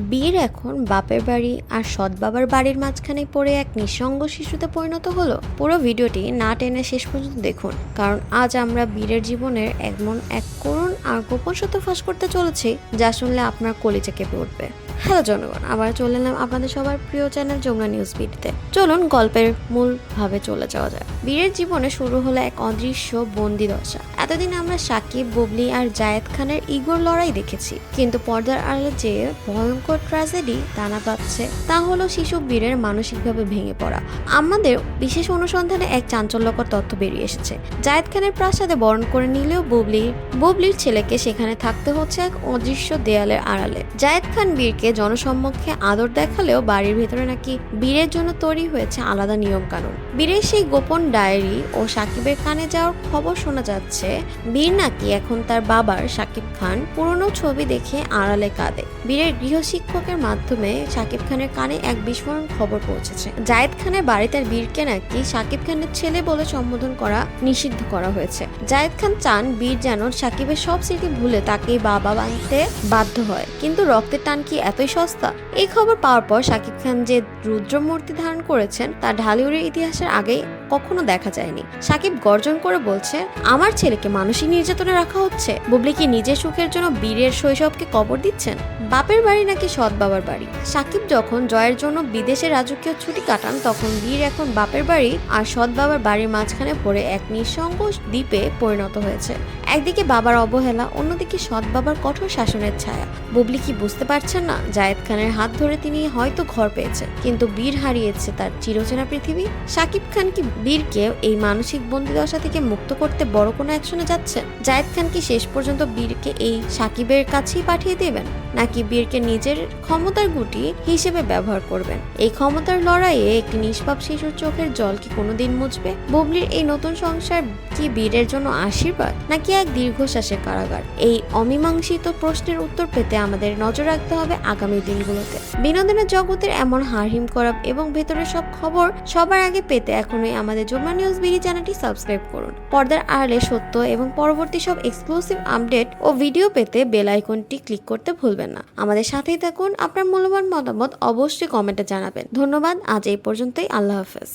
বীর এখন বাপের বাড়ি আর সৎ বাবার বাড়ির মাঝখানে পড়ে এক নিঃসঙ্গ শিশুতে পরিণত হলো। পুরো ভিডিওটি না টেনে শেষ পর্যন্ত দেখুন, কারণ আজ আমরা বীরের জীবনের এমন এক করুণ আর গোপন সত্য ফাঁস করতে চলেছি যা শুনলে আপনার কলিজা কেঁপে উঠবে। হ্যালো জনগণ, আবার চলে এলাম আপনাদের সবার প্রিয় চ্যানেল যমুনা নিউজ বিডিতে। চলুন গল্পের মূল ভাবে চলে যাওয়া যায়। বীরের জীবনে শুরু হলো এক অদৃশ্য বন্দি দশা। এতদিন আমরা সাকিব, বুবলি আর জায়েদ খানের ইগোর লড়াই দেখেছি, কিন্তু পর্দার আড়ালে যে ভয়ঙ্কর ট্র্যাজেডি দানা পাচ্ছে তা হলো শিশু বীরের মানসিকভাবে ভেঙে পড়া। আমাদের বিশেষ অনুসন্ধানে এক চাঞ্চল্যকর তথ্য বেরিয়ে এসেছে। জায়েদ খানের প্রাসাদে বরণ করে নিলেও বুবলির ছেলেকে সেখানে থাকতে হচ্ছে এক অদৃশ্য দেয়ালের আড়ালে। জায়েদ খান বীরকে জনসম্মুখে আদর দেখালেও বাড়ির ভেতরে নাকি বীরের জন্য তৈরি হয়েছে আলাদা নিয়ম কানুন। বীরের সেই গোপন ডায়েরি ও সাকিবের কানে যাওয়ার খবর শোনা যাচ্ছে। বীর নাকি এখন তার বাবার সাকিব খান পুরনো ছবি দেখে আড়ালে কাঁদে। বীরের গৃহশিক্ষকের মাধ্যমে সাকিব খানের কানে এক বিস্ফোরণ খবর পৌঁছেছে। জায়েদ খানের বাড়িতে বীরকে নাকি সাকিব খানের ছেলে বলে সম্বোধন করা নিষিদ্ধ করা হয়েছে। জায়েদ খান চান বীর যেন সাকিবের সব স্মৃতি ভুলে তাকে বাবা বানতে বাধ্য হয়, কিন্তু রক্তের টান কি এতই সস্তা? এই খবর পাওয়ার পর সাকিব খান যে রুদ্রমূর্তি ধারণ করেছেন তা ঢালিউডের ইতিহাসের আগে কখনো দেখা যায়নি। সাকিব গর্জন করে বলছে, আমার ছেলেকে মানসিক নির্যাতনে রাখা হচ্ছে। বুবলি কি নিজের সুখের জন্য বীরের শৈশবকে কবর দিচ্ছেন? বাপের বাড়ি নাকি সৎ বাবার বাড়ি? সাকিব যখন জয়ের জন্য বিদেশে রাজকীয় ছুটি কাটান, তখন বীর এখন বাপের বাড়ি আর সৎ বাবার বাড়ির মাঝখানে পড়ে এক নিঃসঙ্গ দ্বীপে পরিণত হয়েছে। একদিকে বাবার অবহেলা, অন্যদিকে সৎ বাবার কঠোর শাসনের ছায়া। বুবলি কি বুঝতে পারছেন না জায়েদ খানের হাত ধরে তিনি হয়তো ঘর পেয়েছে, কিন্তু বীর হারিয়েছে তার চিরচেনা পৃথিবী? সাকিব খান কি বীরকে এই মানসিক বন্দিদশা থেকে মুক্ত করতে বড় কোনো অ্যাকশনে যাচ্ছেন? জায়েদ খান কি শেষ পর্যন্ত বীরকে এই সাকিবের কাছেই পাঠিয়ে দেবেন, নাকি বীরকে নিজের ক্ষমতার গুটি হিসেবে ব্যবহার করবেন? এই ক্ষমতার লড়াইয়ে একটি নিষ্পাপ শিশুর চোখের জল কি কোনোদিন মুছবে? বুবলির এই নতুন সংসার কি বীরের জন্য আশীর্বাদ, নাকি এক দীর্ঘশ্বাসের কারাগার? এই অমীমাংসিত প্রশ্নের উত্তর পেতে আমাদের নজর রাখতে হবে আগামী দিনগুলোতে। বিনোদনের জগতের এমন হারহিম করা এবং ভেতরের সব খবর সবার আগে পেতে এখনই আমাদের যমুনা নিউজ বিডি চ্যানেলটি সাবস্ক্রাইব করুন। পর্দার আড়ালে সত্য এবং পরবর্তী সব এক্সক্লুসিভ আপডেট ও ভিডিও পেতে বেল আইকনটি ক্লিক করতে ভুলবেন না। আমাদের সাথেই থাকুন। আপনার মূল্যবান মতামত অবশ্যই কমেন্টে জানাবেন। ধন্যবাদ। আজ এই পর্যন্তই। আল্লাহ হাফেজ।